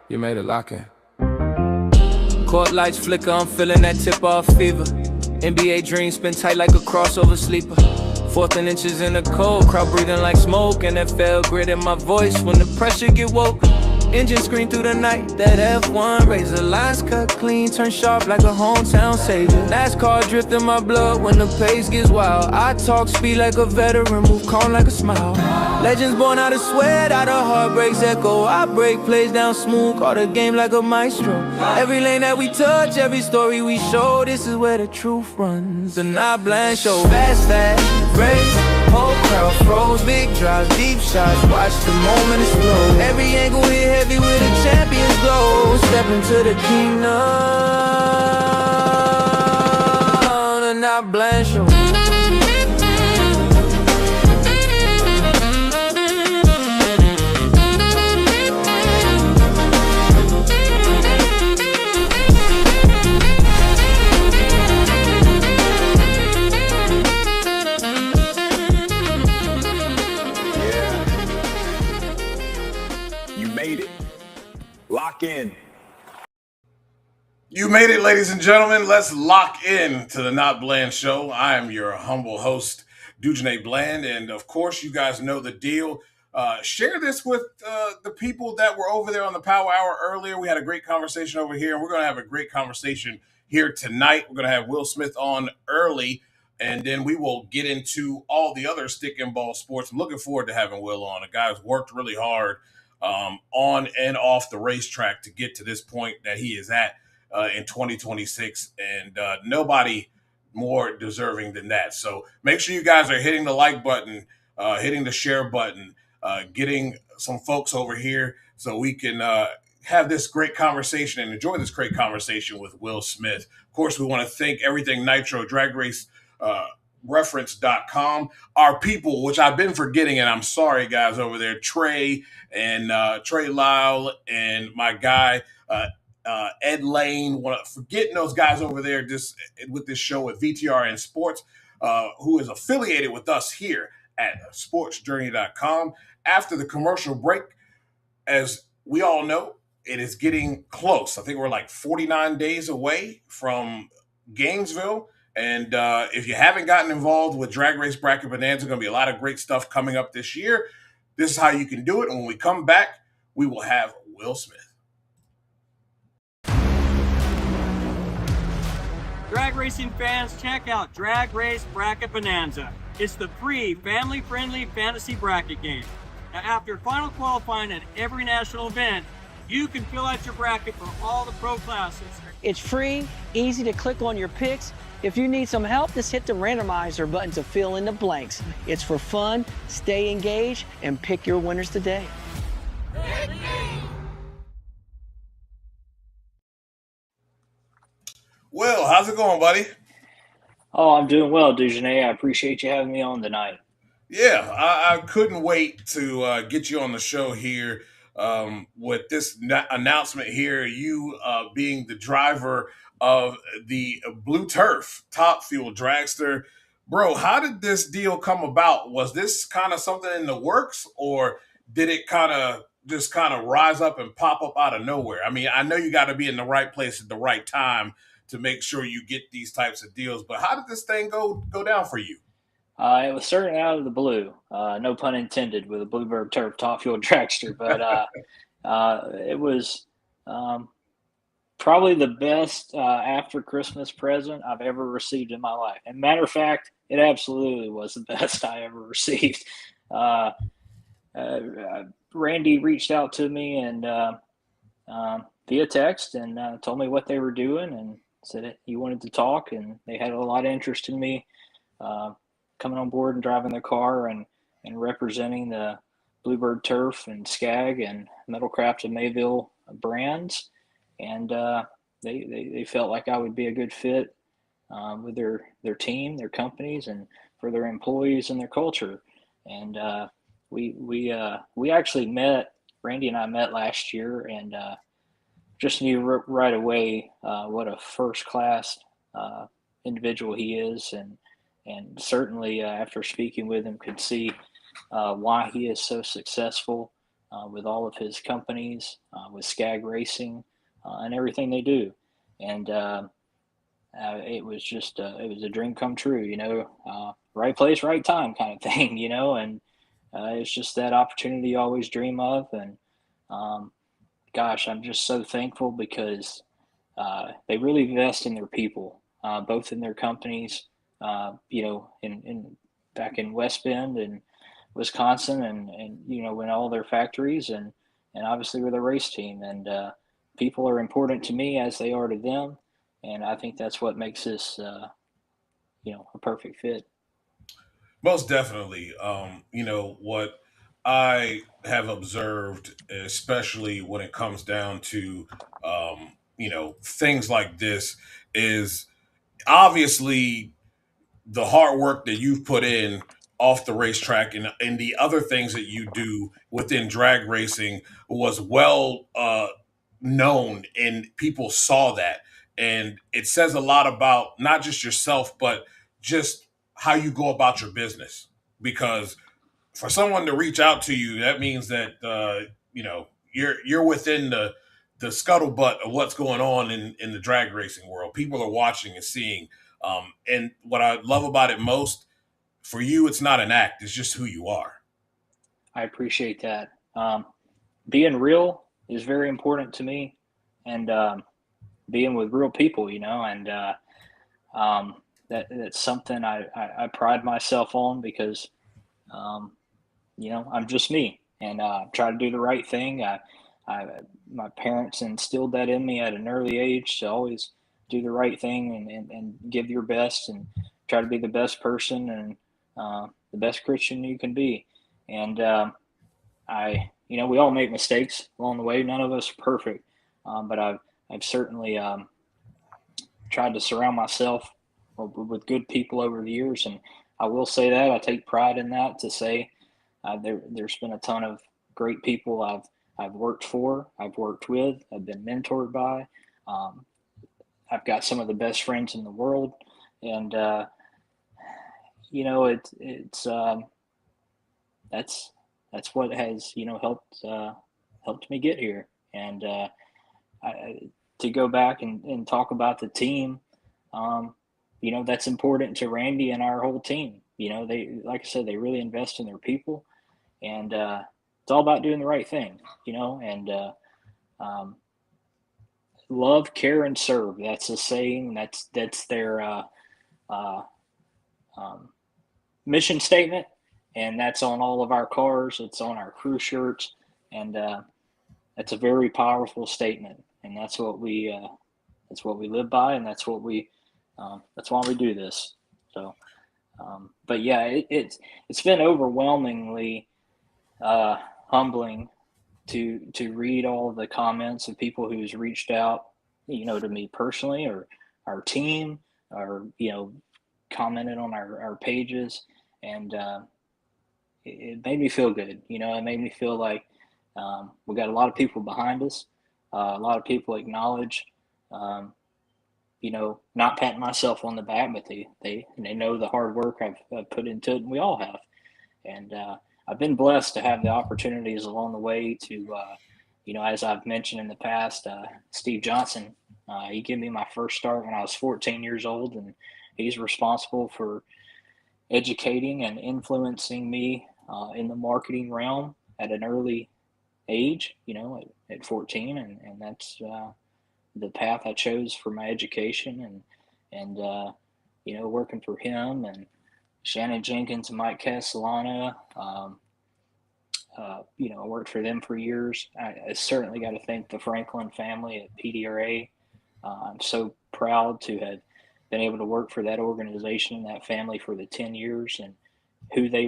You made it lock in. Court lights flicker, I'm feeling that tip-off fever. NBA dreams spin tight like a crossover sleeper. Fourth and inches in the cold, crowd breathing like smoke. NFL grit in my voice when the pressure get woke. Engine scream through the night, that F1 razor. Lines cut clean, turn sharp like a hometown savior. NASCAR drift in my blood when the pace gets wild. I talk speed like a veteran, move calm like a smile. Legends born out of sweat, out of heartbreaks echo. I break plays down smooth, call the game like a maestro. Every lane that we touch, every story we show, this is where the truth runs. The NotBland Show. Fast, race, whole crowd froze. Big drives, deep shots, watch the moment explode. Every angle hit heavy with a champion's glow. Step into the kingdom, the NotBland Show. Lock in. You made it, ladies and gentlemen. Let's lock in to the NotBland Show. I am your humble host, Dujane Bland, and of course, you guys know the deal. Share this with the people that were over there on the Power Hour earlier. We had a great conversation over here, and we're going to have a great conversation here tonight. We're going to have Will Smith on early, and then we will get into all the other stick and ball sports. I'm looking forward to having Will on. A guy who's worked really hard on and off the racetrack to get to this point that he is at in 2026, and nobody more deserving than that. So make sure you guys are hitting the like button, hitting the share button, getting some folks over here so we can have this great conversation and enjoy this great conversation with Will Smith. Of course, we want to thank Everything Nitro Drag Race reference.com, our people, which I've been forgetting, and I'm sorry, guys, over there, Trey and Trey Lyle and my guy Ed Lane, forgetting those guys over there just with this show at VTRN Sports, who is affiliated with us here at sportsjourney.com. After the commercial break, as we all know, it is getting close. I think we're like 49 days away from Gainesville. And if you haven't gotten involved with Drag Race Bracket Bonanza, going to be a lot of great stuff coming up this year. This is how you can do it. And when we come back, we will have Will Smith. Drag racing fans, check out Drag Race Bracket Bonanza. It's the free, family-friendly fantasy bracket game. Now, after final qualifying at every national event, you can fill out your bracket for all the pro classes. It's free, easy to click on your picks. If you need some help, just hit the randomizer button to fill in the blanks. It's for fun, stay engaged, and pick your winners today. Will, how's it going, buddy? Oh, I'm doing well, Dujane. I appreciate you having me on tonight. Yeah, I couldn't wait to get you on the show here with this announcement here, you being the driver of the Blue Turf Top Fuel Dragster. Bro, how did this deal come about? Was this kind of something in the works, or did it kind of rise up and pop up out of nowhere? I mean, I know you got to be in the right place at the right time to make sure you get these types of deals, but how did this thing go down for you? It was certainly out of the blue, no pun intended, with a Bluebird Turf Top Fuel Dragster, but it was probably the best after Christmas present I've ever received in my life. And matter of fact, it absolutely was the best I ever received. Randy reached out to me and via text and told me what they were doing and said he wanted to talk, and they had a lot of interest in me coming on board and driving their car and representing the Bluebird Turf and Scag and Metalcraft and Mayville brands. And they felt like I would be a good fit with their team, their companies, and for their employees and their culture. And we actually met. Randy and I met last year, and just knew right away what a first class individual he is, and certainly after speaking with him, could see why he is so successful with all of his companies, with Scag Racing, and everything they do. And it was just it was a dream come true, right place, right time kind of thing, and it's just that opportunity you always dream of. And gosh, I'm just so thankful because they really invest in their people, both in their companies, in back in West Bend and Wisconsin, and in all their factories, and obviously with a race team. And people are important to me as they are to them, and I think that's what makes this a perfect fit. Most definitely. What I have observed, especially when it comes down to, things like this, is obviously the hard work that you've put in off the racetrack and the other things that you do within drag racing was well known, and people saw that. And it says a lot about not just yourself, but just how you go about your business. Because for someone to reach out to you, that means that you're within the scuttlebutt of what's going on in the drag racing world. People are watching and seeing. And what I love about it most, for you, it's not an act; it's just who you are. I appreciate that. Being real is very important to me, and being with real people, and that's something I pride myself on because, I'm just me, and try to do the right thing. My parents instilled that in me at an early age to always do the right thing and give your best and try to be the best person and the best Christian you can be. And we all make mistakes along the way. None of us are perfect, but I've certainly tried to surround myself with good people over the years, and I will say that I take pride in that. To say there's been a ton of great people I've worked for, I've worked with, I've been mentored by. I've got some of the best friends in the world, and that's what has helped me get here. And to go back and talk about the team, that's important to Randy and our whole team. They, like I said, they really invest in their people, and it's all about doing the right thing. And love, care, and serve. That's a saying. That's their mission statement, and that's on all of our cars. It's on our crew shirts, and that's a very powerful statement. And that's what we live by, and that's why we do this. So, but yeah, it's been overwhelmingly humbling to read all of the comments of people who's reached out, to me personally or our team, or commented on our pages, and it made me feel good. It made me feel like we got a lot of people behind us. A lot of people acknowledge, not patting myself on the back, but they know the hard work I've put into it, and we all have. And I've been blessed to have the opportunities along the way to, as I've mentioned in the past, Steve Johnson, he gave me my first start when I was 14 years old, and he's responsible for educating and influencing me in the marketing realm at an early age, at 14. And that's the path I chose for my education, and working for him and Shannon Jenkins and Mike Castellano. I worked for them for years. I certainly got to thank the Franklin family at PDRA. I'm so proud to have been able to work for that organization and that family for the 10 years, and who they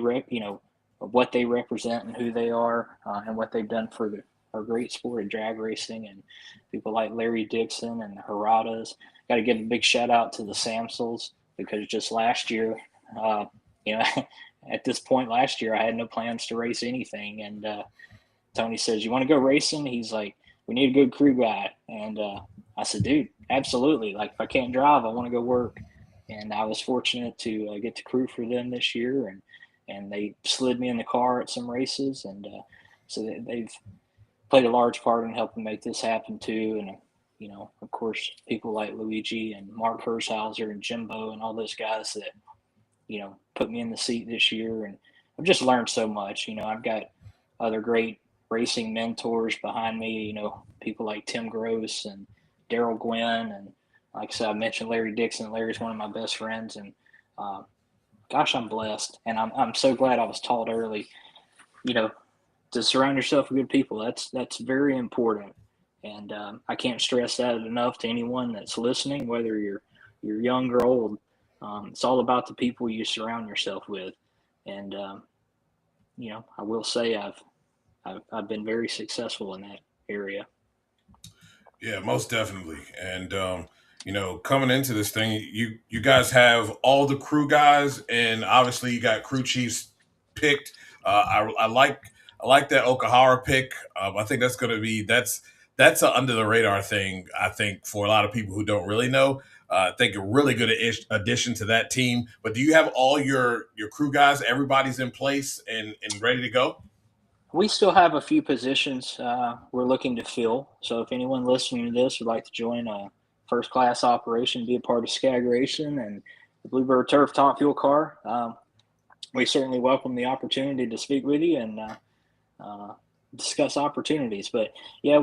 what they represent and who they are, and what they've done for our great sport of drag racing, and people like Larry Dixon and the Haradas. Got to give a big shout out to the Samsels, because just last year, at this point last year, I had no plans to race anything. And Tony says, "You want to go racing?" He's like, "We need a good crew guy." And I said, "Dude, absolutely. Like, if I can't drive, I want to go work." And I was fortunate to get to crew for them this year. And they slid me in the car at some races. And so they've played a large part in helping make this happen too. And of course, people like Luigi and Mark Hirshhauser and Jimbo and all those guys that put me in the seat this year, and I've just learned so much. I've got other great racing mentors behind me. People like Tim Gross and Daryl Gwynn, and like I said, I mentioned Larry Dixon. Larry's one of my best friends, and gosh, I'm blessed, and I'm so glad I was taught early. To surround yourself with good people. That's very important, and I can't stress that enough to anyone that's listening, whether you're young or old. It's all about the people you surround yourself with, and I will say I've been very successful in that area. Yeah, most definitely. And coming into this thing, you guys have all the crew guys, and obviously you got crew chiefs picked. I like that Okahara pick. I think that's going to be that's an under the radar thing. I think for a lot of people who don't really know, I think a really good addition to that team. But do you have all your crew guys? Everybody's in place and ready to go? We still have a few positions we're looking to fill. So if anyone listening to this would like to join a first-class operation, be a part of Scag Racing and the Bluebird Turf Top Fuel car, we certainly welcome the opportunity to speak with you and discuss opportunities. But yeah,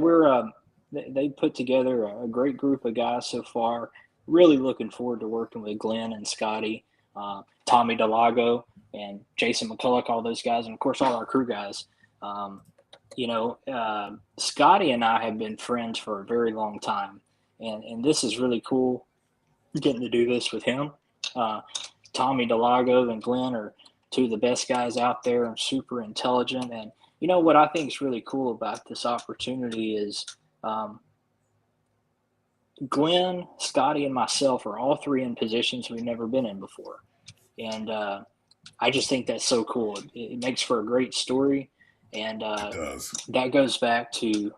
they put together a great group of guys so far. Really looking forward to working with Glenn and Scotty, Tommy Delago and Jason McCulloch, all those guys, and of course all our crew guys. Scotty and I have been friends for a very long time, and this is really cool getting to do this with him. Tommy Delago and Glenn are two of the best guys out there and super intelligent. And what I think is really cool about this opportunity is Glenn, Scotty, and myself are all three in positions we've never been in before. And I just think that's so cool. It makes for a great story. And that goes back to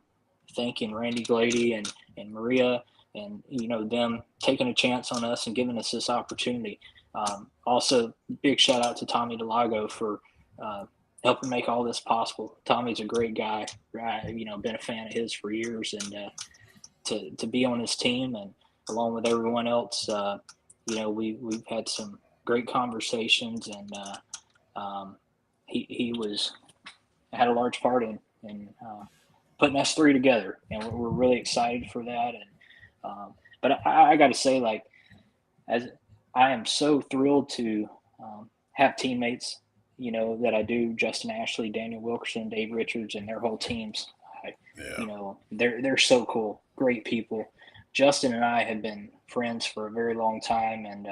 thanking Randy Glady and Maria and, them taking a chance on us and giving us this opportunity. Also, big shout out to Tommy Delago for helping make all this possible. Tommy's a great guy. Been a fan of his for years, and to be on his team and along with everyone else, we've had some great conversations, and he had a large part in putting us three together, and we're really excited for that. And but I got to say, as I am so thrilled to have teammates, that I do. Justin Ashley, Daniel Wilkerson, Dave Richards, and their whole teams. They're so cool, great people. Justin and I have been friends for a very long time, and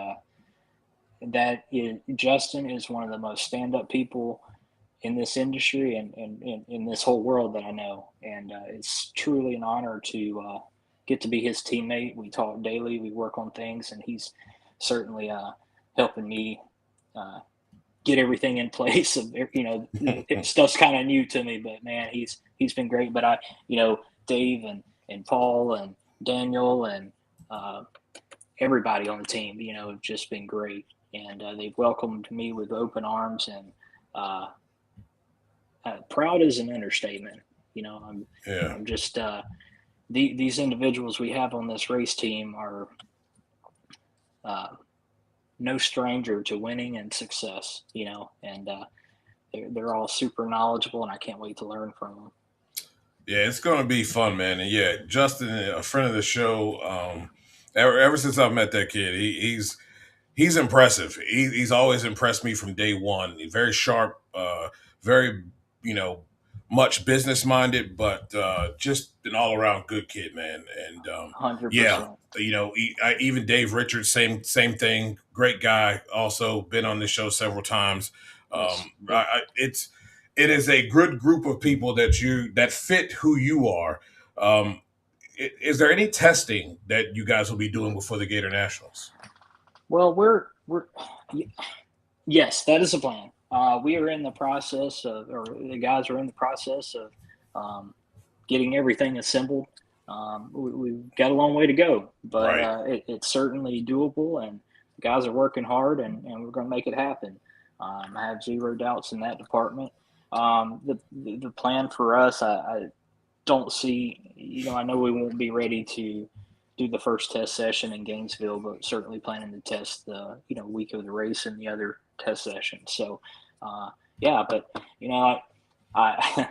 Justin is one of the most stand-up people in this industry and in this whole world that I know. And it's truly an honor to get to be his teammate. We talk daily, we work on things, and he's certainly helping me get everything in place. Stuff's kind of new to me, but man, he's been great. But Dave and Paul and Daniel and everybody on the team, have just been great. And they've welcomed me with open arms, and proud is an understatement. I'm just these individuals we have on this race team are no stranger to winning and success, and they're all super knowledgeable, and I can't wait to learn from them. Yeah, it's going to be fun, man. And yeah, Justin, a friend of the show, ever since I've met that kid, he's impressive. He's always impressed me from day one. He's very sharp, very, much business minded, but just an all around good kid, man. And 100%. Yeah, even Dave Richards, same thing. Great guy. Also been on this show several times. It is a good group of people that fit who you are. Is there any testing that you guys will be doing before the Gator Nationals? Well, yes, that is the plan. We are in the process or the guys are in the process of getting everything assembled. We've got a long way to go, but right. It's certainly doable, and the guys are working hard, and we're going to make it happen. I have zero doubts in that department. The plan for us, I don't see, I know we won't be ready to do the first test session in Gainesville, but certainly planning to test the, week of the race and the other test sessions. So, yeah, but, I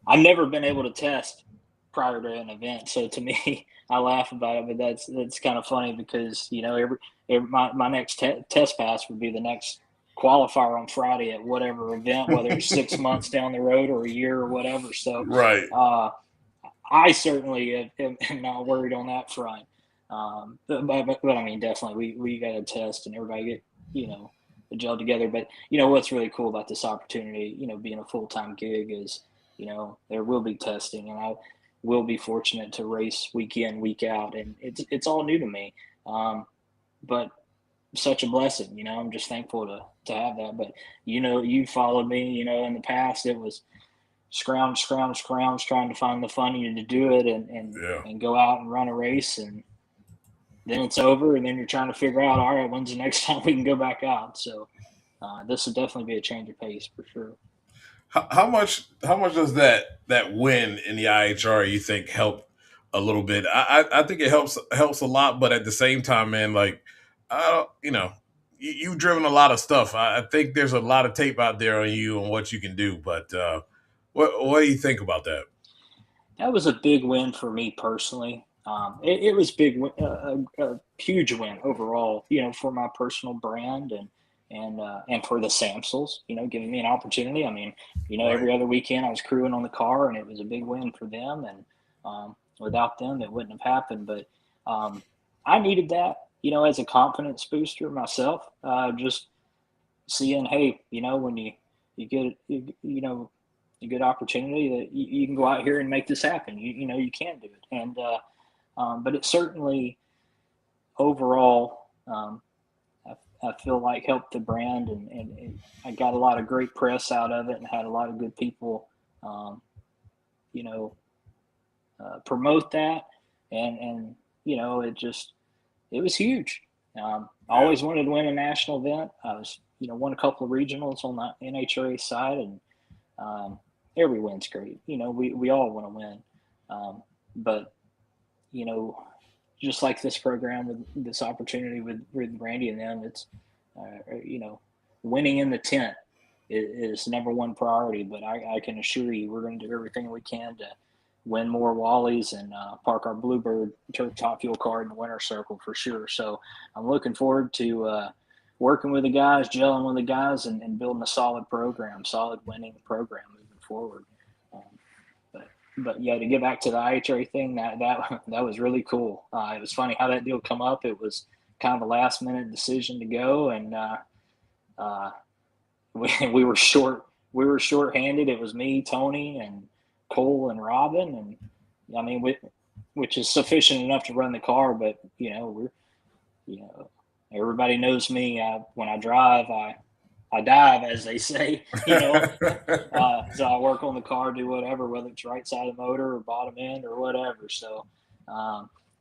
I've never been able to test prior to an event. So to me, I laugh about it, but that's kind of funny because, my next test pass would be the next qualifier on Friday at whatever event, whether it's 6 months down the road or a year or whatever. So, Right. I certainly am not worried on that front. But I mean, definitely we got to test and everybody get, the gel together. But, what's really cool about this opportunity, being a full-time gig is, there will be testing, and I will be fortunate to race week in, week out. And it's all new to me. But such a blessing, I'm just thankful to have that. But, you followed me, in the past, it was scrounge, trying to find the funding to do it and go out and run a race. And then it's over. And then you're trying to figure out, all right, when's the next time we can go back out? So this will definitely be a change of pace for sure. How much does that win in the IHR you think help a little bit? I think it helps a lot, but at the same time, man, like you've driven a lot of stuff. I think there's a lot of tape out there on you and what you can do. But what do you think about that? That was a big win for me personally. It was a huge win overall, for my personal brand and for the Samsels, giving me an opportunity. I mean, Right. Every other weekend I was crewing on the car, and it was a big win for them. And without them, it wouldn't have happened. But I needed that, as a confidence booster myself. Just seeing, hey, when you get a good opportunity that you can go out here and make this happen. You can do it. And but it certainly overall, I feel like helped the brand, and I got a lot of great press out of it and had a lot of good people, promote that. And it was huge. I always wanted to win a national event. I was, won a couple of regionals on the NHRA side, and every win's great. We all want to win. But, just like this program with this opportunity with Randy and them, it's, winning in the tent is number one priority. But I can assure you we're going to do everything we can to win more Wallies and park our Bluebird Turf Top Fuel car in the winner's circle for sure. So I'm looking forward to working with the guys, gelling with the guys, and building a solid winning program moving forward. But yeah, to get back to the IHRA thing, that was really cool. It was funny how that deal come up. It was kind of a last minute decision to go, and we were short-handed. It was me, Tony, and Cole and Robin, and I mean, which is sufficient enough to run the car. But everybody knows me. When I drive, I dive, as they say, so I work on the car, do whatever, whether it's right side of the motor or bottom end or whatever. So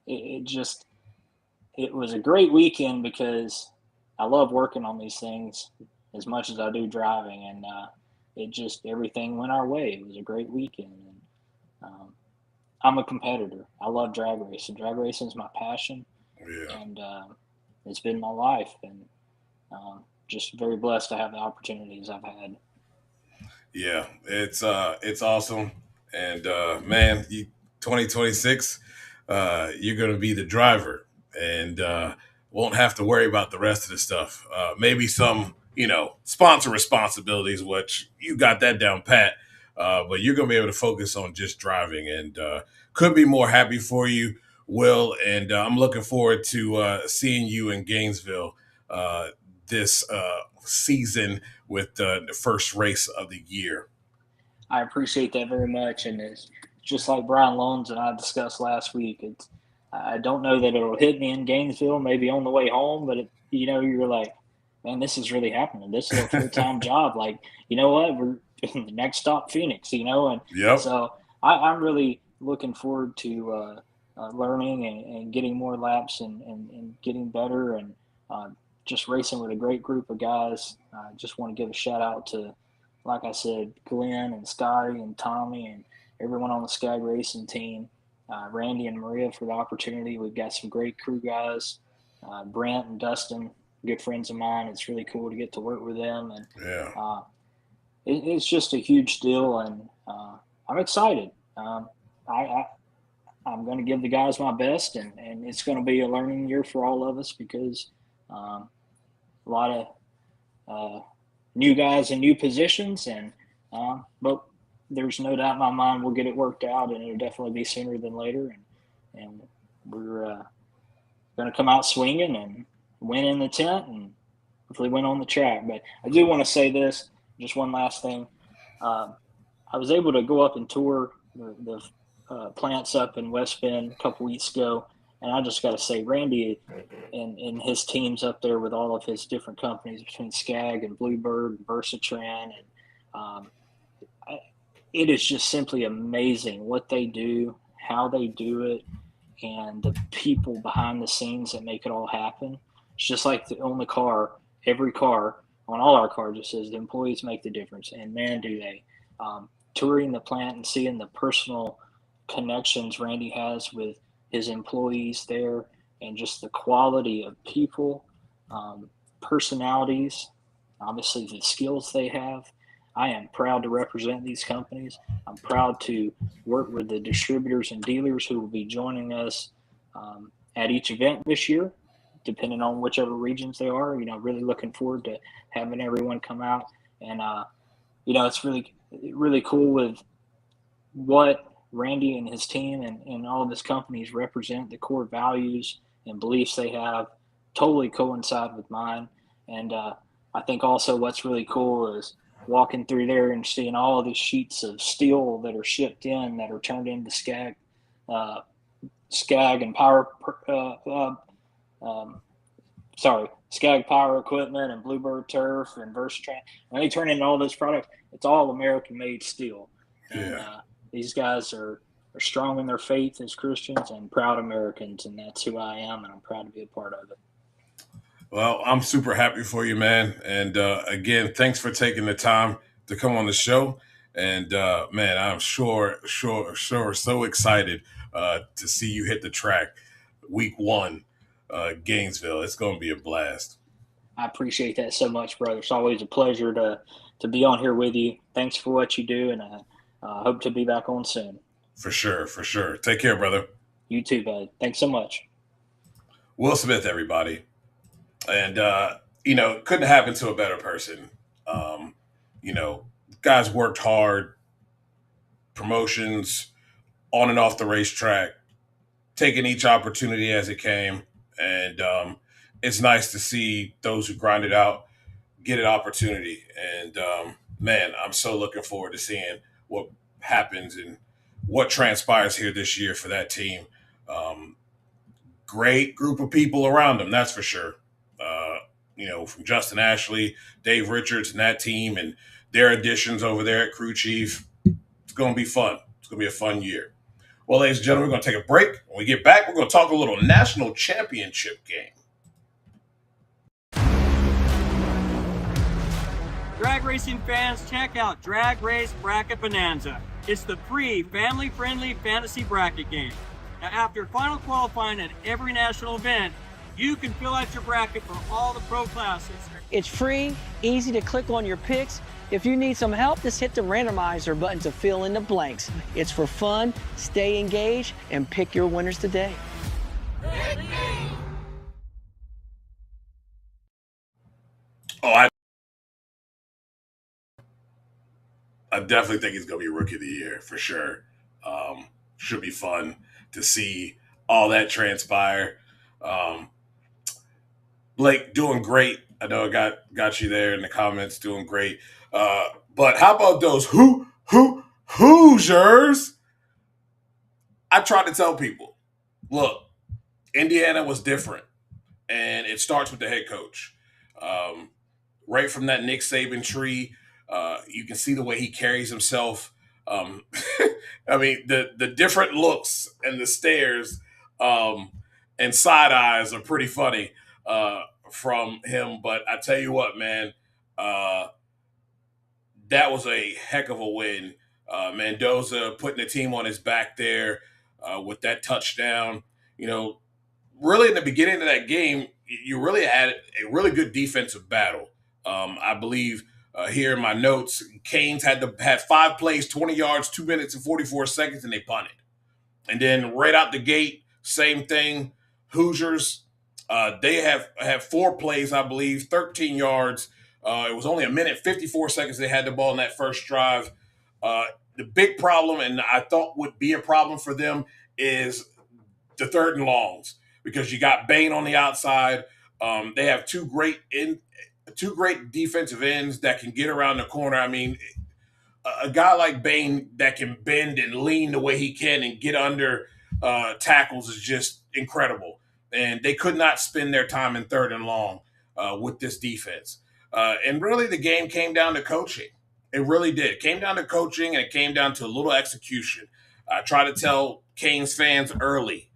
it was a great weekend because I love working on these things as much as I do driving, and everything went our way. It was a great weekend. And I'm a competitor. I love drag racing. Drag racing is my passion, and it's been my life. And just very blessed to have the opportunities I've had. Yeah, it's awesome, and man, 2026, you're gonna be the driver, and won't have to worry about the rest of the stuff. Maybe some, sponsor responsibilities, which you got that down pat, but you're gonna be able to focus on just driving, and could be more happy for you, Will. And I'm looking forward to seeing you in Gainesville this season with the first race of the year. I appreciate that very much, and it's just like Brian Lones and I discussed last week. I don't know that it'll hit me in Gainesville, maybe on the way home, but you're like, man, this is really happening. This is a full-time job. Like, you know what? We're the next stop, Phoenix. And Yep. So I'm really looking forward to learning and getting more laps and getting better and just racing with a great group of guys. I just want to give a shout out to like I said, Glenn and Scotty and Tommy and everyone on the Scag Racing team, Randy and Maria for the opportunity. We've got some great crew guys, Brent and Dustin, good friends of mine. It's really cool to get to work with them, and Yeah. it's just a huge deal, and I'm excited. I'm going to give the guys my best, and it's going to be a learning year for all of us because a lot of new guys in new positions, and but there's no doubt in my mind we'll get it worked out, and it'll definitely be sooner than later, and we're going to come out swinging and win in the tent and hopefully win on the track. But I do want to say this, just one last thing. I was able to go up and tour the plants up in West Bend a couple weeks ago, and I just got to say, Randy and his teams up there with all of his different companies between Scag and Bluebird and Versatran, and it is just simply amazing what they do, how they do it, and the people behind the scenes that make it all happen. It's just like on the car, every car, on all our cars, it says the employees make the difference, and man, do they. Touring the plant and seeing the personal connections Randy has with his employees there, and just the quality of people, personalities, obviously the skills they have. I am proud to represent these companies. I'm proud to work with the distributors and dealers who will be joining us at each event this year, depending on whichever regions they are. Really looking forward to having everyone come out. And, it's really cool with what Randy and his team and all of his companies represent. The core values and beliefs they have totally coincide with mine. And I think also what's really cool is walking through there and seeing all of these sheets of steel that are shipped in that are turned into Scag and power, Scag power equipment and Bluebird Turf and Versatran. When they turn into all those products, it's all American-made steel. And these guys are strong in their faith as Christians and proud Americans, and that's who I am, and I'm proud to be a part of it. Well, I'm super happy for you, man. And again, thanks for taking the time to come on the show. And man, I'm sure, so excited to see you hit the track week 1, Gainesville. It's going to be a blast. I appreciate that so much, brother. It's always a pleasure to be on here with you. Thanks for what you do, and I hope to be back on soon. For sure. Take care, brother. You too, bud. Thanks so much. Will Smith, everybody. And, couldn't happen to a better person. Guys worked hard, promotions on and off the racetrack, taking each opportunity as it came. And it's nice to see those who grind it out get an opportunity. And, man, I'm so looking forward to seeing what happens and what transpires here this year for that team. Great group of people around them, that's for sure. From Justin Ashley, Dave Richards, and that team, and their additions over there at Crew Chief. It's going to be fun. It's going to be a fun year. Well, ladies and gentlemen, we're going to take a break. When we get back, we're going to talk a little national championship game. Drag racing fans, check out Drag Race Bracket Bonanza. It's the free, family-friendly fantasy bracket game. Now, after final qualifying at every national event, you can fill out your bracket for all the pro classes. It's free, easy to click on your picks. If you need some help, just hit the randomizer button to fill in the blanks. It's for fun, stay engaged, and pick your winners today. I definitely think he's going to be Rookie of the Year for sure. Should be fun to see all that transpire. Blake, doing great. I know I got you there in the comments, doing great. But how about those Hoosiers? I tried to tell people, look, Indiana was different, and it starts with the head coach. Right from that Nick Saban tree, you can see the way he carries himself. I mean, the different looks and the stares and side eyes are pretty funny from him. But I tell you what, man, that was a heck of a win. Mendoza putting the team on his back there with that touchdown. You know, really in the beginning of that game, you really had a really good defensive battle. I believe here in my notes, Canes had 5 plays, 20 yards, 2 minutes and 44 seconds, and they punted. And then right out the gate, same thing. Hoosiers, they have 4 plays, I believe, 13 yards. It was only a minute, 54 seconds they had the ball in that first drive. The big problem, and I thought would be a problem for them, is the 3rd and longs, because you got Bain on the outside. They have two great defensive ends that can get around the corner. I mean, a guy like Bain that can bend and lean the way he can and get under tackles is just incredible. And they could not spend their time in 3rd and long with this defense. And really, the game came down to coaching. It really did. It came down to coaching, and it came down to a little execution. I try to tell Canes fans early,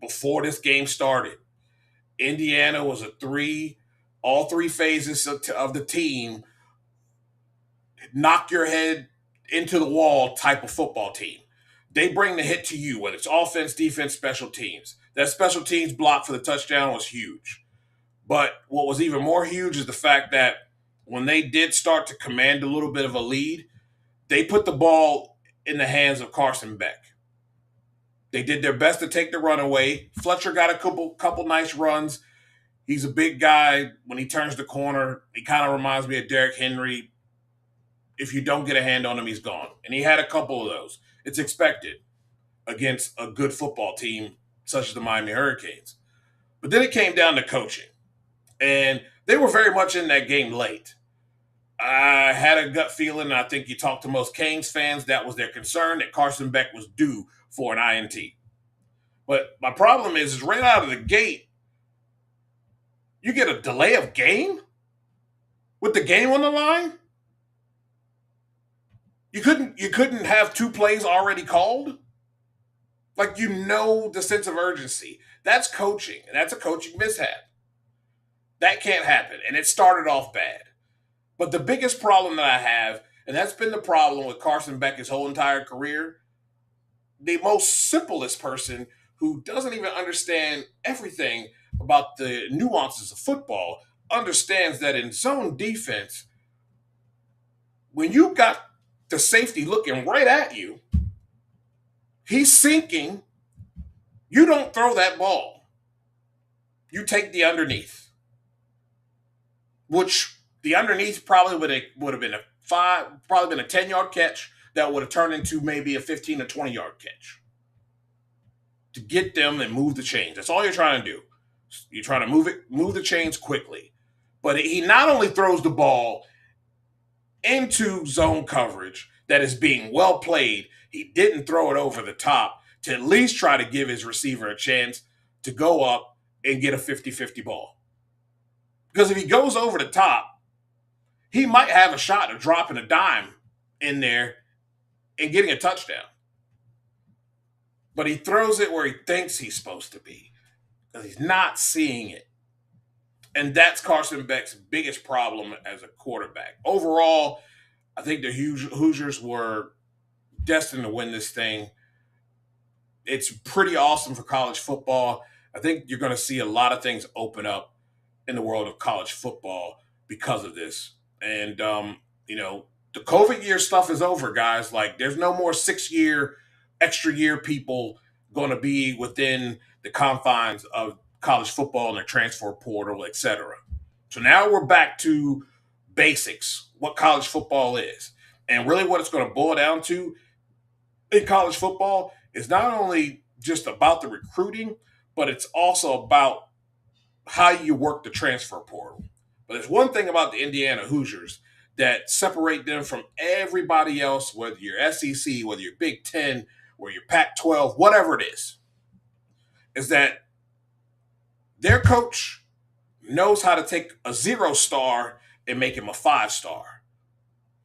before this game started, Indiana was all 3 phases of the team, knock your head into the wall type of football team. They bring the hit to you, whether it's offense, defense, special teams. That special teams block for the touchdown was huge. But what was even more huge is the fact that when they did start to command a little bit of a lead, they put the ball in the hands of Carson Beck. They did their best to take the run away. Fletcher got a couple nice runs. He's a big guy. When he turns the corner, he kind of reminds me of Derrick Henry. If you don't get a hand on him, he's gone. And he had a couple of those. It's expected against a good football team such as the Miami Hurricanes. But then it came down to coaching. And they were very much in that game late. I had a gut feeling, and I think you talked to most Canes fans, that was their concern, that Carson Beck was due for an INT. But my problem is right out of the gate, you get a delay of game with the game on the line? You couldn't have 2 plays already called? Like, the sense of urgency. That's coaching, and that's a coaching mishap. That can't happen, and it started off bad. But the biggest problem that I have, and that's been the problem with Carson Beck his whole entire career, the most simplest person who doesn't even understand everything about the nuances of football understands that in zone defense, when you got the safety looking right at you, he's sinking, you don't throw that ball. You take the underneath, which the underneath probably would have been probably been a 10-yard catch that would have turned into maybe a 15 or 20-yard catch to get them and move the chains. That's all you're trying to do. You're trying to move the chains quickly. But he not only throws the ball into zone coverage that is being well played, he didn't throw it over the top to at least try to give his receiver a chance to go up and get a 50-50 ball. Because if he goes over the top, he might have a shot of dropping a dime in there and getting a touchdown. But he throws it where he thinks he's supposed to be because he's not seeing it. And that's Carson Beck's biggest problem as a quarterback. Overall, I think the Hoosiers were destined to win this thing. It's pretty awesome for college football. I think you're going to see a lot of things open up in the world of college football because of this. And, the COVID year stuff is over, guys. Like, there's no more 6-year, extra year people going to be within the confines of college football and the transfer portal, et cetera. So now we're back to basics, what college football is. And really what it's going to boil down to in college football is not only just about the recruiting, but it's also about how you work the transfer portal. But there's one thing about the Indiana Hoosiers that separate them from everybody else, whether you're SEC, whether you're Big Ten, or you're Pac-12, whatever it is that their coach knows how to take a 0-star and make him a 5-star.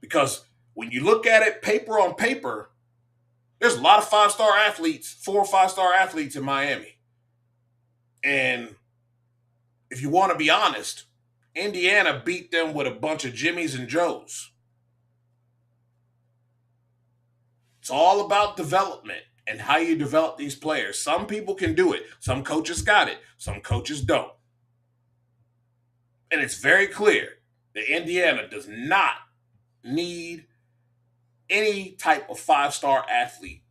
Because when you look at it paper on paper, there's a lot of 5-star athletes, 4 or 5-star athletes in Miami. And if you want to be honest, Indiana beat them with a bunch of Jimmies and Joes. It's all about development and how you develop these players. Some people can do it. Some coaches got it. Some coaches don't. And it's very clear that Indiana does not need any type of five-star athlete.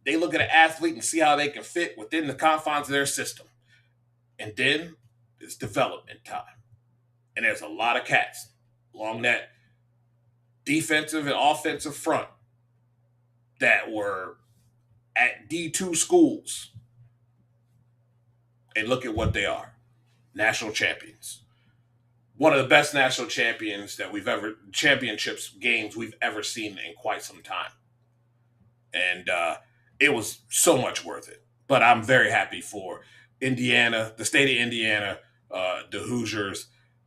They look at an athlete and see how they can fit within the confines of their system. And then it's development time. And there's a lot of cats along that defensive and offensive front that were at D2 schools. And look at what they are. National champions. One of the best national championships games we've ever seen in quite some time. And it was so much worth it. But I'm very happy for Indiana, the state of Indiana, the Hoosiers.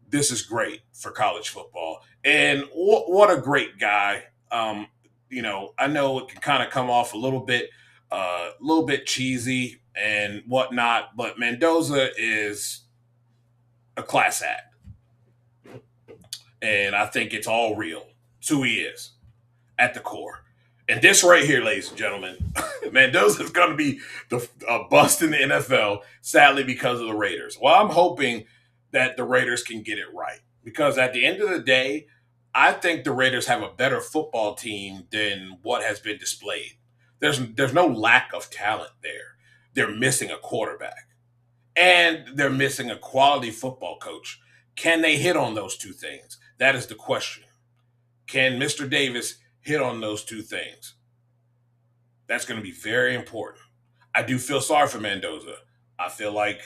This is great for college football. And what a great guy. I know it can kind of come off a little bit cheesy and whatnot, but Mendoza is a class act. And I think it's all real. It's who he is at the core. And this right here, ladies and gentlemen, Mendoza is going to be a bust in the NFL, sadly, because of the Raiders. Well, I'm hoping that the Raiders can get it right. Because at the end of the day, I think the Raiders have a better football team than what has been displayed. There's no lack of talent there. They're missing a quarterback. And they're missing a quality football coach. Can they hit on those two things? That is the question. Can Mr. Davis hit on those two things? That's going to be very important. I do feel sorry for Mendoza. I feel like,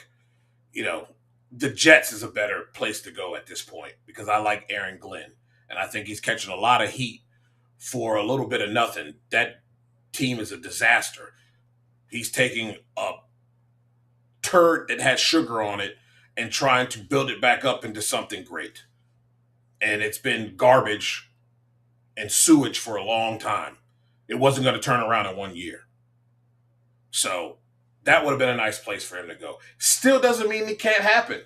the Jets is a better place to go at this point because I like Aaron Glenn. And I think he's catching a lot of heat for a little bit of nothing. That team is a disaster. He's taking a turd that has sugar on it and trying to build it back up into something great. And it's been garbage and sewage for a long time. It wasn't going to turn around in 1 year. So that would have been a nice place for him to go. Still doesn't mean it can't happen.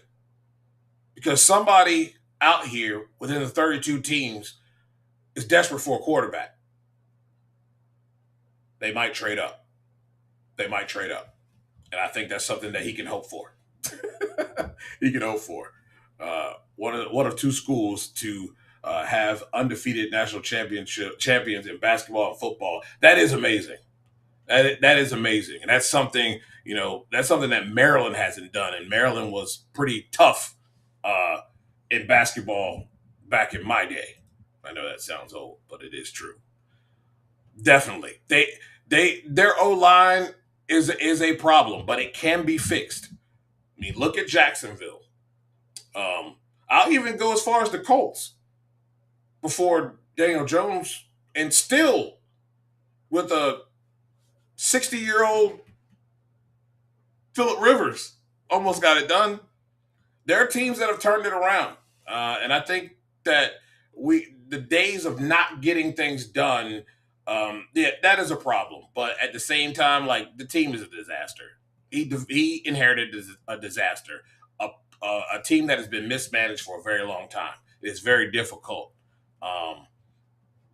Because somebody out here within the 32 teams is desperate for a quarterback. They might trade up. And I think that's something that he can hope for. One of two schools to have undefeated national champions in basketball and football. That is amazing. That is amazing. And that's something, that Maryland hasn't done. And Maryland was pretty tough in basketball back in my day. I know that sounds old, but it is true. Definitely. Their O-line is a problem, but it can be fixed. I mean, look at Jacksonville. I'll even go as far as the Colts before Daniel Jones, and still with a 60-year-old Phillip Rivers almost got it done. There are teams that have turned it around. And I think that the days of not getting things done, that is a problem. But at the same time, the team is a disaster. He inherited a disaster, a team that has been mismanaged for a very long time. It's very difficult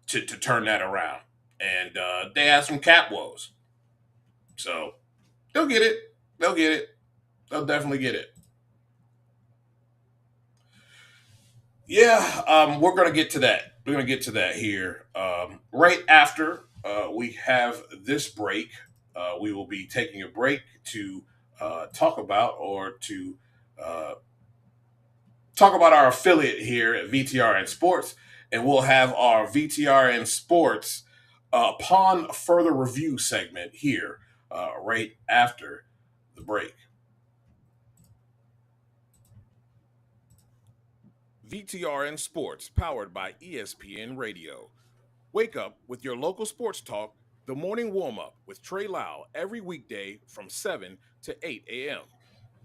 to turn that around. And they have some cap woes. So they'll get it. They'll definitely get it. Yeah, we're going to get to that. We're going to get to that here. Right after we have this break, we will be taking a break to talk about our affiliate here at VTRN Sports, and we'll have our VTRN Sports upon further review segment here right after the break. VTRN Sports, powered by ESPN Radio. Wake up with your local sports talk, the morning warm-up with Trey Lau every weekday from 7 to 8 a.m.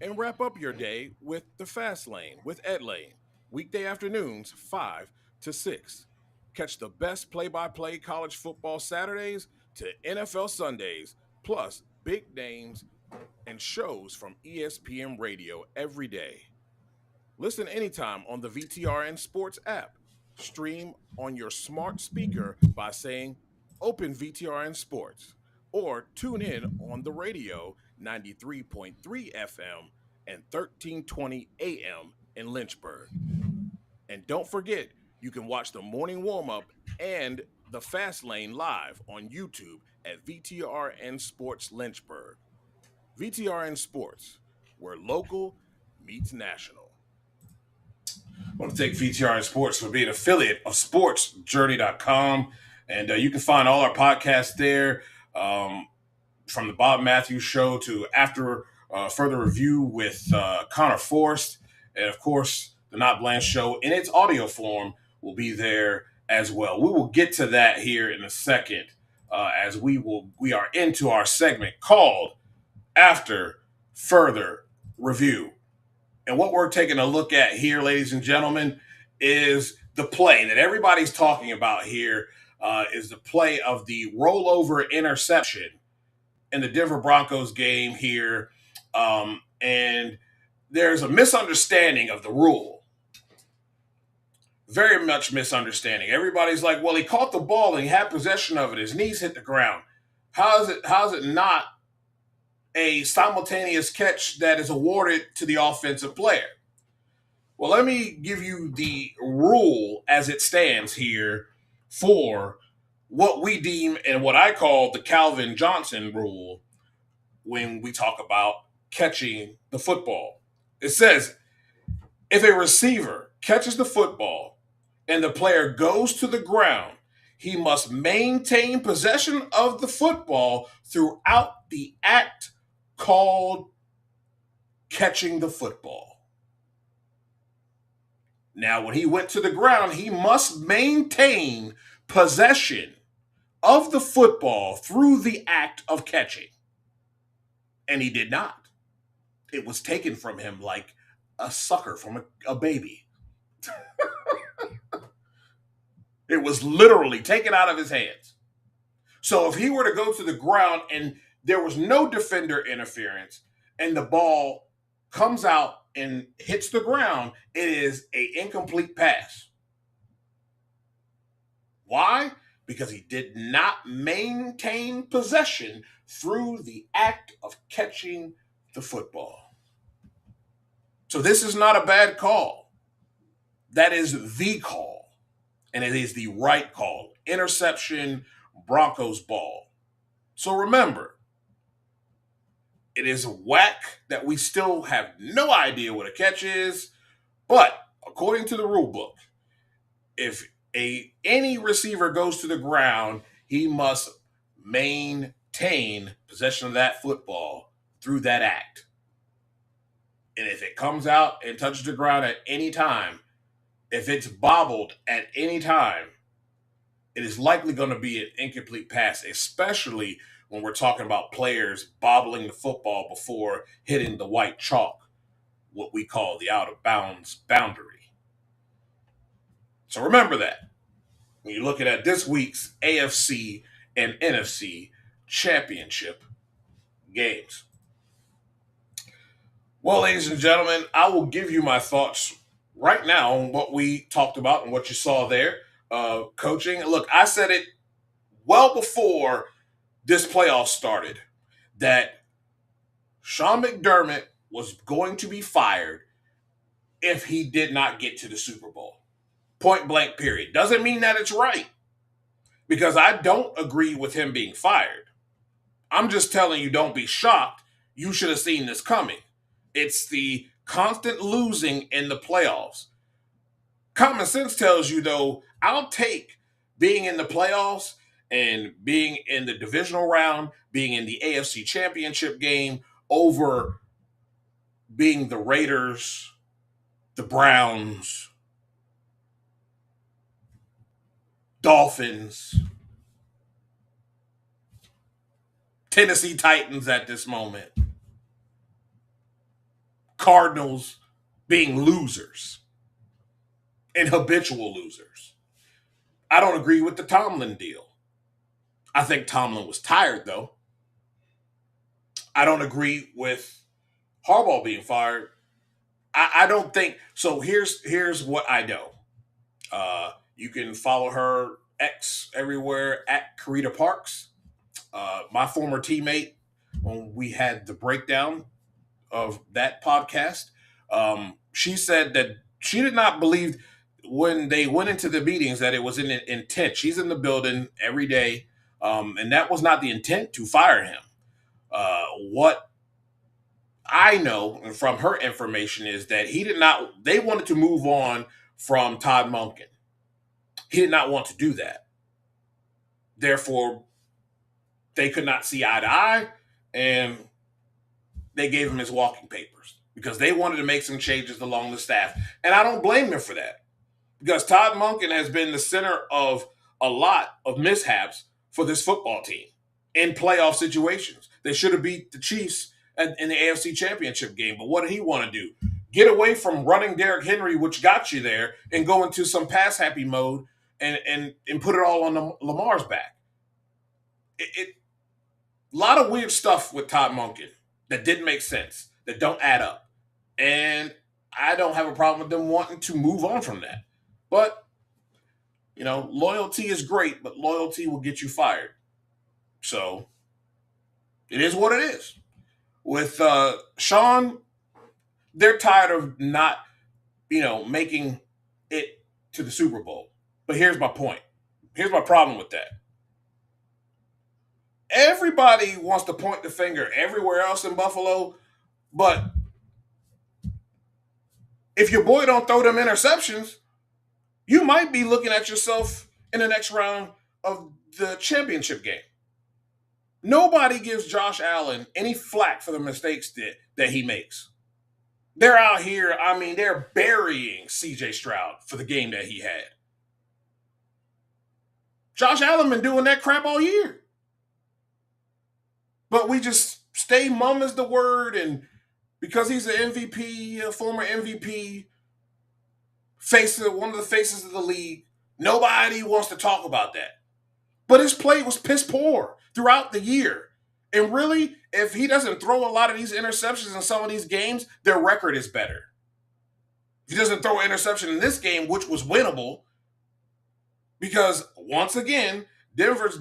And wrap up your day with the Fast Lane with Ed Lane, weekday afternoons 5 to 6. Catch the best play-by-play college football Saturdays to NFL Sundays, plus big names and shows from ESPN Radio every day. Listen anytime on the VTRN Sports app. Stream on your smart speaker by saying, open VTRN Sports or tune in on the radio 93.3 FM and 1320 AM in Lynchburg. And don't forget, you can watch the morning warm-up and the Fast Lane live on YouTube at VTRN Sports Lynchburg. VTRN Sports, where local meets national. I want to thank VTRN Sports for being an affiliate of SportsJourney.com. And you can find all our podcasts there, from the Bob Matthews Show to After Further Review with Connor Forrest. And, of course, the NotBland Show in its audio form will be there as well. We will get to that here in a second as we are into our segment called After Further Review. And what we're taking a look at here, ladies and gentlemen, is the play that everybody's talking about here, is the play of the rollover interception in the Denver Broncos game here. And there's a misunderstanding of the rule. Very much misunderstanding. Everybody's like, well, he caught the ball and he had possession of it. His knees hit the ground. How is it not a simultaneous catch that is awarded to the offensive player? Well, let me give you the rule as it stands here for what we deem and what I call the Calvin Johnson rule when we talk about catching the football. It says, if a receiver catches the football and the player goes to the ground, he must maintain possession of the football throughout the act called catching the football. Now, when he went to the ground, he must maintain possession of the football through the act of catching. And he did not. It was taken from him like a sucker from a baby. It was literally taken out of his hands. So if he were to go to the ground and there was no defender interference and the ball comes out and hits the ground, it is an incomplete pass. Why? Because he did not maintain possession through the act of catching the football. So this is not a bad call. That is the call. And it is the right call. Interception, Broncos ball. So remember, it is whack that we still have no idea what a catch is. But according to the rule book, if any receiver goes to the ground, he must maintain possession of that football through that act. And if it comes out and touches the ground at any time, if it's bobbled at any time, it is likely going to be an incomplete pass, especially when we're talking about players bobbling the football before hitting the white chalk, what we call the out of bounds boundary. So remember that when you're looking at this week's AFC and NFC championship games. Well, ladies and gentlemen, I will give you my thoughts right now on what we talked about and what you saw there. Coaching. Look, I said it well before this playoff started that Sean McDermott was going to be fired if he did not get to the Super Bowl. Point blank, period. Doesn't mean that it's right, because I don't agree with him being fired. I'm just telling you, don't be shocked. You should have seen this coming. It's the constant losing in the playoffs. Common sense tells you, though, I'll take being in the playoffs and being in the divisional round, being in the AFC championship game over being the Raiders, the Browns, Dolphins, Tennessee Titans at this moment, Cardinals being losers and habitual losers. I don't agree with the Tomlin deal. I think Tomlin was tired, though. I don't agree with Harbaugh being fired. I don't think so. Here's what I know. You can follow her X everywhere at Karita Parks. My former teammate, when we had the breakdown of that podcast, she said that she did not believe when they went into the meetings that it was an intent. She's in the building every day, and that was not the intent to fire him. What I know from her information is that they wanted to move on from Todd Monken. He did not want to do that. Therefore, they could not see eye to eye, and they gave him his walking papers because they wanted to make some changes along the staff. And I don't blame them for that because Todd Monken has been the center of a lot of mishaps for this football team in playoff situations. They should have beat the Chiefs in the AFC Championship game. But what did he want to do? Get away from running Derrick Henry, which got you there, and go into some pass-happy mode and put it all on Lamar's back. A lot of weird stuff with Todd Monken that didn't make sense, that don't add up. And I don't have a problem with them wanting to move on from that. But, loyalty is great, but loyalty will get you fired. So it is what it is. With Sean, they're tired of not, making it to the Super Bowl. But here's my point. Here's my problem with that. Everybody wants to point the finger everywhere else in Buffalo, but if your boy don't throw them interceptions, you might be looking at yourself in the next round of the championship game. Nobody gives Josh Allen any flack for the mistakes that he makes. They're out here, they're burying C.J. Stroud for the game that he had. Josh Allen been doing that crap all year. But we just stay mum is the word, and because he's an MVP, a former MVP, one of the faces of the league, nobody wants to talk about that. But his play was piss poor throughout the year. And really, if he doesn't throw a lot of these interceptions in some of these games, their record is better. If he doesn't throw an interception in this game, which was winnable, because once again, Denver's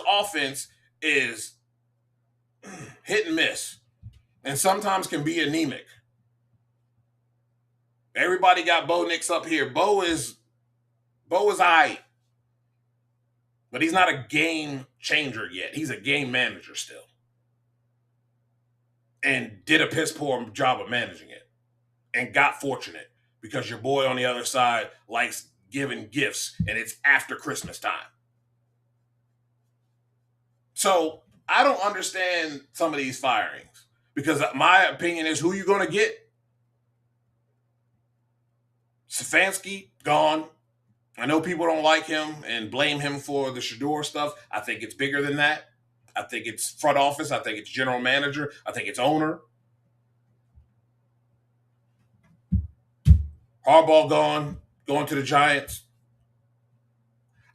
offense is hit and miss, and sometimes can be anemic. Everybody got Bo Nix up here. Bo is aight, but he's not a game changer yet. He's a game manager still, and did a piss poor job of managing it, and got fortunate because your boy on the other side likes giving gifts, and it's after Christmas time. So I don't understand some of these firings because my opinion is who you going to get. Stefanski, gone. I know people don't like him and blame him for the Shador stuff. I think it's bigger than that. I think it's front office. I think it's general manager. I think it's owner. Harbaugh gone, going to the Giants.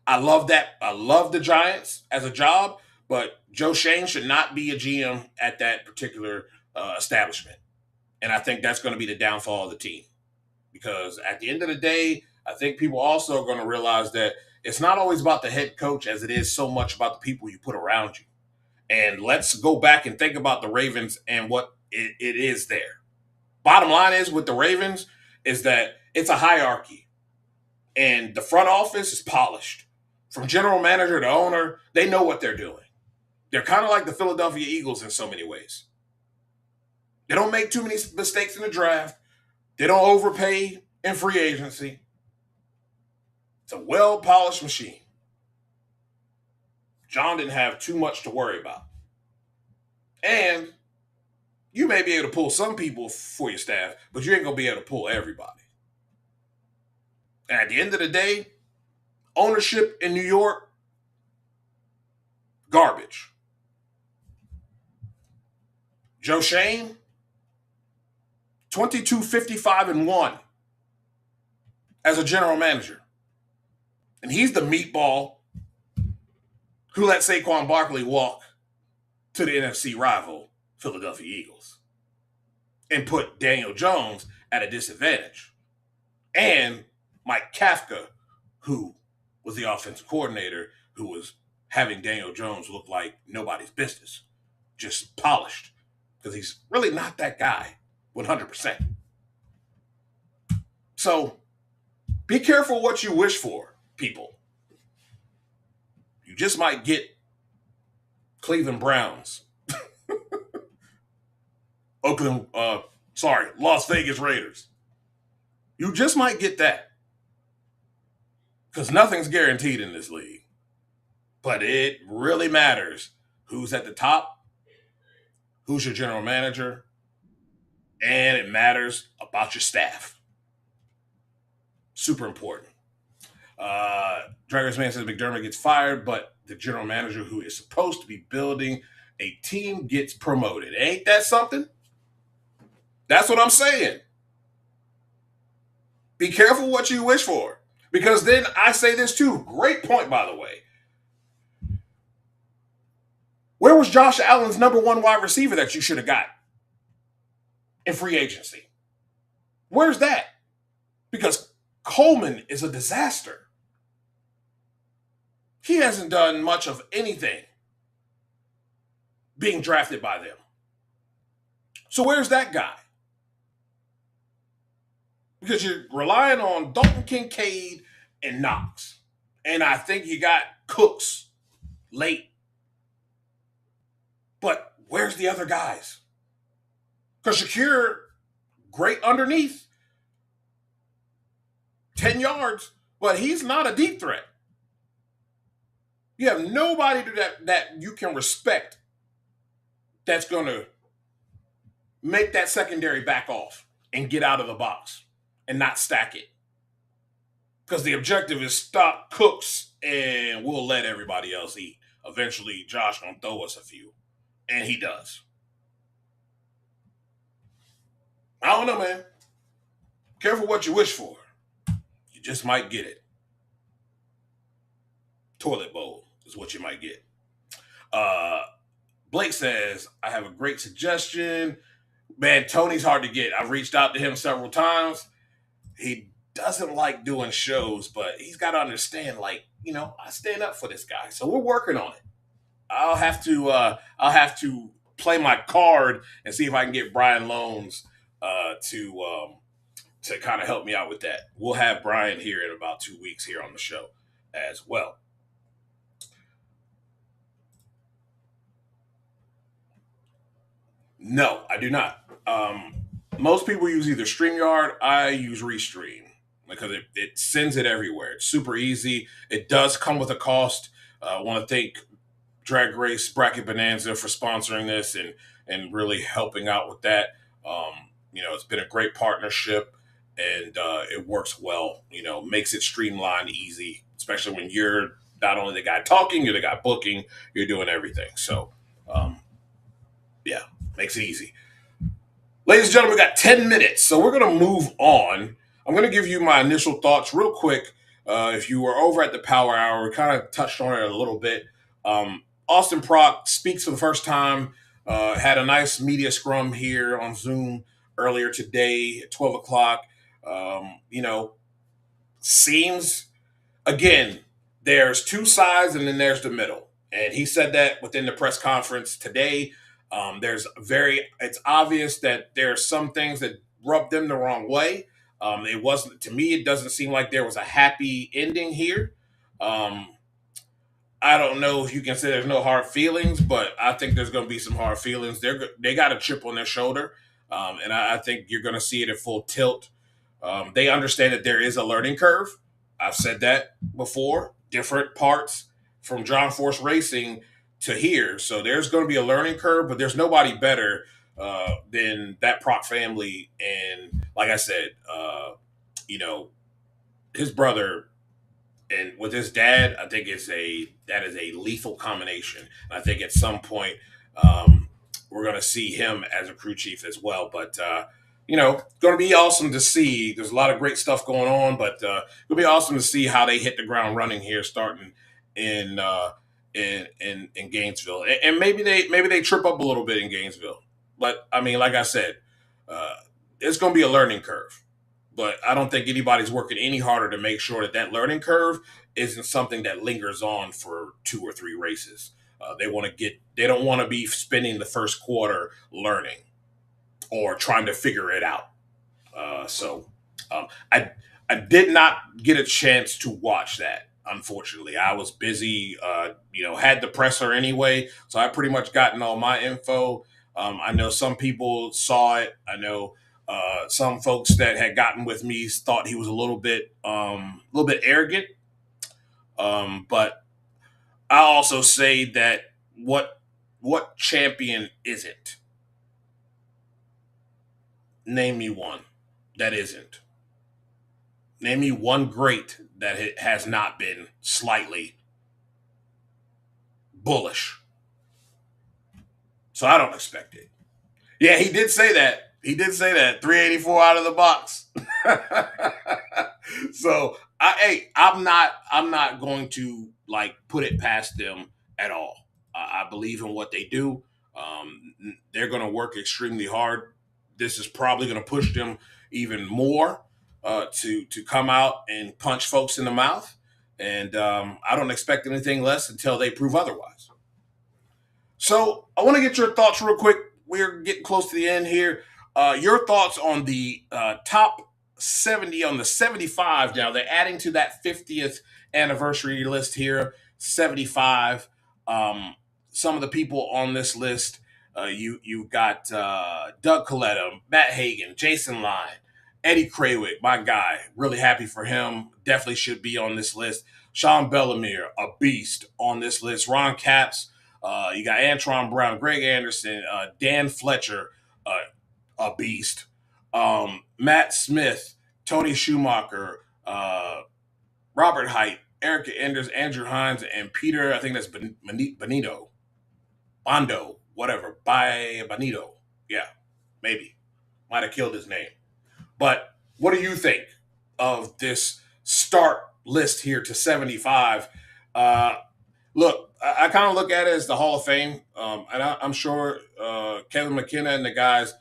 I love that. I love the Giants as a job. But Joe Shane should not be a GM at that particular establishment. And I think that's going to be the downfall of the team. Because at the end of the day, I think people also are going to realize that it's not always about the head coach as it is so much about the people you put around you. And let's go back and think about the Ravens and what it is there. Bottom line is with the Ravens is that it's a hierarchy. And the front office is polished. From general manager to owner, they know what they're doing. They're kind of like the Philadelphia Eagles in so many ways. They don't make too many mistakes in the draft. They don't overpay in free agency. It's a well-polished machine. John didn't have too much to worry about. And you may be able to pull some people for your staff, but you ain't going to be able to pull everybody. And at the end of the day, ownership in New York, garbage. Joe Shane, 22-55-1 as a general manager. And he's the meatball who let Saquon Barkley walk to the NFC rival, Philadelphia Eagles, and put Daniel Jones at a disadvantage. And Mike Kafka, who was the offensive coordinator who was having Daniel Jones look like nobody's business, just polished, because he's really not that guy 100%. So be careful what you wish for, people. You just might get Cleveland Browns, Las Vegas Raiders. You just might get that, because nothing's guaranteed in this league. But it really matters who's at the top, who's your general manager, and it matters about your staff. Super important. Drag Race Man says McDermott gets fired, but the general manager who is supposed to be building a team gets promoted. Ain't that something? That's what I'm saying. Be careful what you wish for. Because then I say this too. Great point, by the way. Where was Josh Allen's number one wide receiver that you should have got in free agency? Where's that? Because Coleman is a disaster. He hasn't done much of anything being drafted by them. So where's that guy? Because you're relying on Dalton Kincaid and Knox. And I think you got Cooks late. But where's the other guys? Because Shakir, great underneath. 10 yards, but he's not a deep threat. You have nobody that you can respect that's going to make that secondary back off and get out of the box and not stack it. Because the objective is stop Cooks and we'll let everybody else eat. Eventually, Josh gonna throw us a few. And he does. I don't know, man. Careful what you wish for. You just might get it. Toilet bowl is what you might get. Blake says, I have a great suggestion. Man, Tony's hard to get. I've reached out to him several times. He doesn't like doing shows, but he's got to understand, like, you know, I stand up for this guy. So we're working on it. I'll have to play my card and see if I can get Brian Loans to kind of help me out with that. We'll have Brian here in about 2 weeks here on the show as well. No, I do not. Most people use either StreamYard. I use Restream because it sends it everywhere. It's super easy. It does come with a cost. I want to thank Drag Race Bracket Bonanza for sponsoring this and really helping out with that. You know, it's been a great partnership and it works well. You know, makes it streamlined, easy, especially when you're not only the guy talking, you're the guy booking, you're doing everything. So, yeah, makes it easy. Ladies and gentlemen, we got 10 minutes, so we're going to move on. I'm going to give you my initial thoughts real quick. If you were over at the Power Hour, we kind of touched on it a little bit. Austin Prock speaks for the first time, had a nice media scrum here on Zoom earlier today at 12 o'clock. You know, seems, again, there's two sides and then there's the middle. And he said that within the press conference today. It's obvious that there are some things that rub them the wrong way. To me, it doesn't seem like there was a happy ending here. I don't know if you can say there's no hard feelings, but I think there's going to be some hard feelings. They got a chip on their shoulder, and I think you're going to see it at full tilt. They understand that there is a learning curve. I've said that before. Different parts from John Force Racing to here. So there's going to be a learning curve, but there's nobody better than that Proc family. And like I said, you know, his brother and with his dad, I think that is a lethal combination. And I think at some point we're going to see him as a crew chief as well. But, you know, going to be awesome to see. There's a lot of great stuff going on, but it'll be awesome to see how they hit the ground running here starting in Gainesville. And maybe they trip up a little bit in Gainesville. But, I mean, like I said, it's going to be a learning curve. But I don't think anybody's working any harder to make sure that learning curve isn't something that lingers on for 2 or 3 races. They don't want to be spending the first quarter learning or trying to figure it out. So I did not get a chance to watch that. Unfortunately, I was busy. Had the presser anyway, so I pretty much gotten all my info. I know some people saw it. I know some folks that had gotten with me thought he was a little bit arrogant. But I also say that what champion isn't? Name me one that isn't. Name me one great that it has not been slightly bullish. So I don't expect it. Yeah, he did say that. 384 out of the box. So I'm not going to put it past them at all. I believe in what they do. They're going to work extremely hard. This is probably going to push them even more to come out and punch folks in the mouth. And I don't expect anything less until they prove otherwise. So I want to get your thoughts real quick. We're getting close to the end here. Your thoughts on the top 70 on the 75 now. They're adding to that 50th anniversary list here, 75. Some of the people on this list, you got Doug Coletta, Matt Hagan, Jason Line, Eddie Krawick, my guy. Really happy for him. Definitely should be on this list. Sean Bellemere, a beast on this list. Ron Capps. You got Antron Brown, Greg Anderson, Dan Fletcher, a beast. Matt Smith, Tony Schumacher, Robert Height, Erica Enders, Andrew Hines, and Peter, I think that's Bonito. Bondo, whatever. Bonito. Yeah, maybe. Might have killed his name. But what do you think of this start list here to 75? Look, I kind of look at it as the Hall of Fame, and I'm sure Kevin McKenna and the guys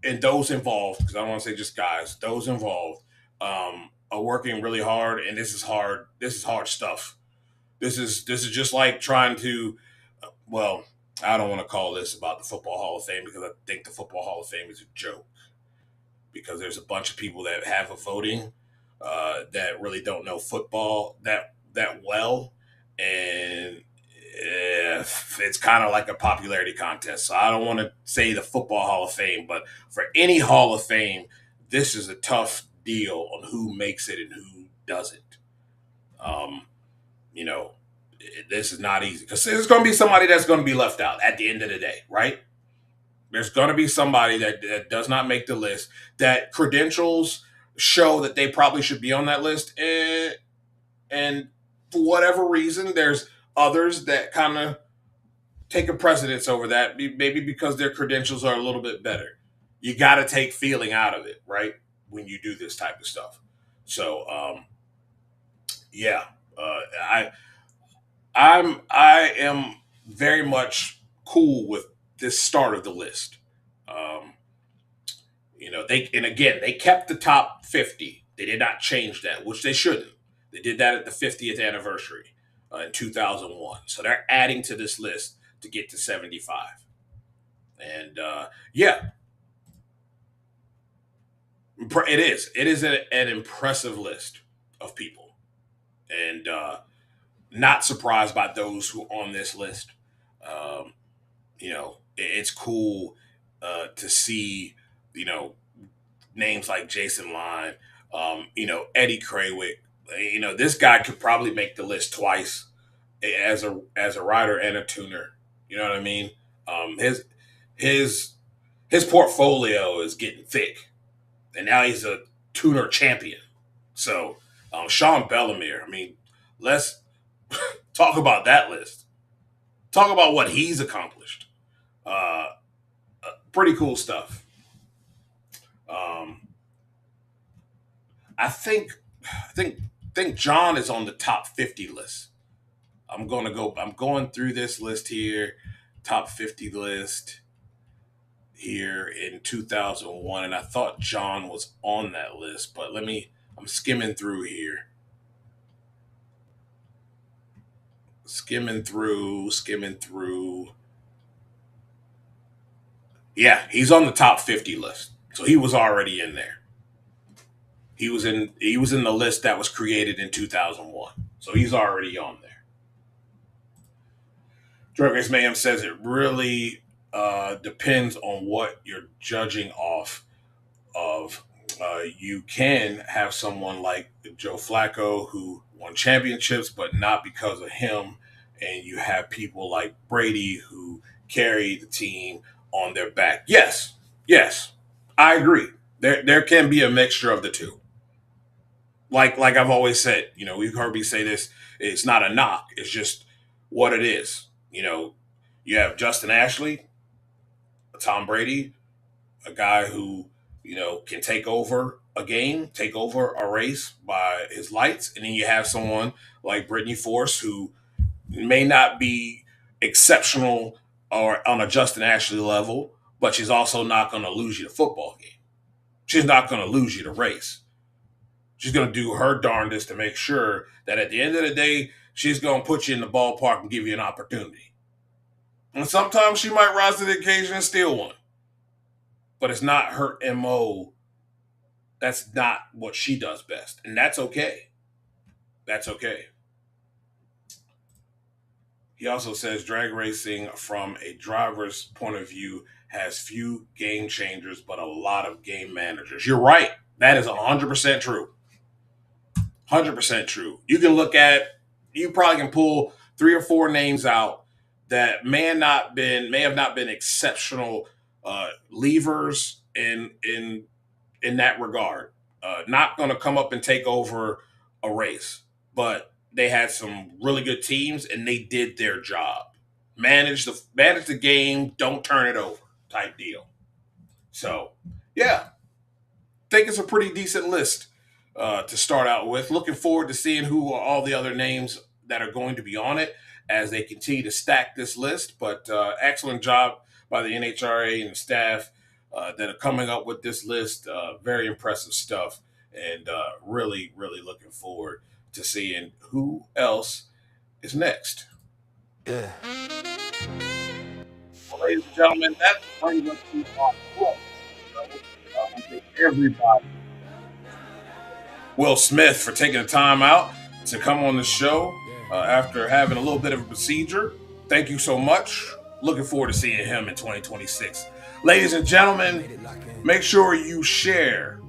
and those involved, because I don't want to say just guys, those involved are working really hard, and this is hard. This is hard stuff. This is just like trying to, well, I don't want to call this about the Football Hall of Fame because I think the Football Hall of Fame is a joke. Because there's a bunch of people that have a voting that really don't know football that well, and it's kind of like a popularity contest. So I don't want to say the Football Hall of Fame, but for any Hall of Fame, this is a tough deal on who makes it and who doesn't. This is not easy because there's going to be somebody that's going to be left out at the end of the day, right? There's going to be somebody that does not make the list, that credentials show that they probably should be on that list. And for whatever reason, there's others that kind of take a precedence over that, maybe because their credentials are a little bit better. You got to take feeling out of it, right, when you do this type of stuff. So, I am very much cool with this start of the list. They kept the top 50. They did not change that, which they shouldn't. They did that at the 50th anniversary in 2001. So they're adding to this list to get to 75. And it is. It is an impressive list of people. And not surprised by those who are on this list. It's cool to see, names like Jason Line, Eddie Krawick. This guy could probably make the list twice as a rider and a tuner. You know what I mean? His portfolio is getting thick, and now he's a tuner champion. So Sean Bellemere, let's talk about that list. Talk about what he's accomplished. Pretty cool stuff. I think John is on the top 50 list. I'm going through this list here, top 50 list here in 2001, and I thought John was on that list, but I'm skimming through here. skimming through. Yeah, he's on the top 50 list. So he was already in there. He was in the list that was created in 2001. So he's already on there. Drag Race Mayhem says it really depends on what you're judging off of. You can have someone like Joe Flacco who won championships, but not because of him. And you have people like Brady who carry the team on their back. Yes, I agree. There can be a mixture of the two. Like I've always said, we've heard me say this. It's not a knock. It's just what it is. You have Justin Ashley, Tom Brady, a guy who, can take over a game, take over a race by his lights. And then you have someone like Brittany Force who may not be exceptional or on a Justin Ashley level, but she's also not going to lose you the football game. She's not going to lose you the race. She's going to do her darndest to make sure that at the end of the day, she's going to put you in the ballpark and give you an opportunity. And sometimes she might rise to the occasion and steal one. But it's not her MO. That's not what she does best. And that's okay. That's okay. He also says drag racing from a driver's point of view has few game changers, but a lot of game managers. You're right. That is 100% true. 100% true. You probably can pull 3 or 4 names out that may have not been exceptional levers in that regard. Not going to come up and take over a race, but they had some really good teams and they did their job. Manage the game, don't turn it over type deal. So, yeah, I think it's a pretty decent list to start out with. Looking forward to seeing who are all the other names that are going to be on it as they continue to stack this list. But excellent job by the NHRA and the staff that are coming up with this list. Very impressive stuff, and really, really looking forward to seeing who else is next. Yeah. Well, ladies and gentlemen, that brings us to our quote. I think everybody. Will Smith for taking the time out to come on the show after having a little bit of a procedure. Thank you so much. Looking forward to seeing him in 2026. Ladies and gentlemen, make sure you share,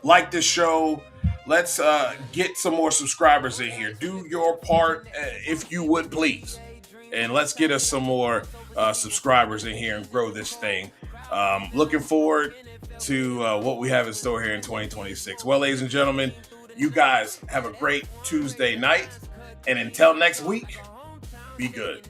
like this show. Let's get some more subscribers in here. Do your part if you would, please. And let's get us some more subscribers in here and grow this thing. Looking forward to what we have in store here in 2026. Well, ladies and gentlemen, you guys have a great Tuesday night. And until next week, be good.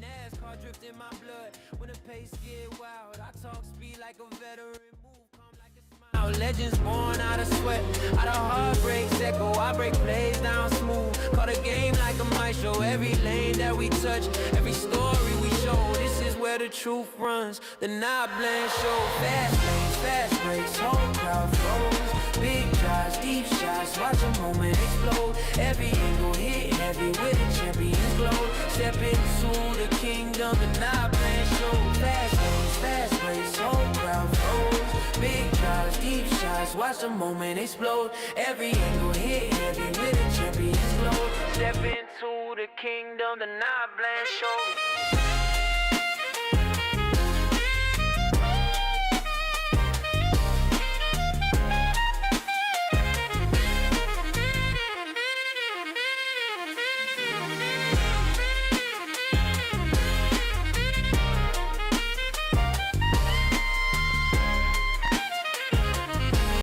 Legends born out of sweat, out of heartbreaks echo. I break plays down smooth. Call the game like a mic show. Every lane that we touch, every story we show. This is where the truth runs. The NotBland Show. Fast lanes, fast breaks, whole crowd froze. Big drives, deep shots, watch a moment explode. Every angle hit heavy with the champion's glow. Step into the kingdom, the NotBland Show. Fast lanes, fast breaks, whole crowd froze. Big drives, deep shots, watch the moment explode. Every angle hit heavy with the champion's glow. Step into the kingdom, the NotBland Show.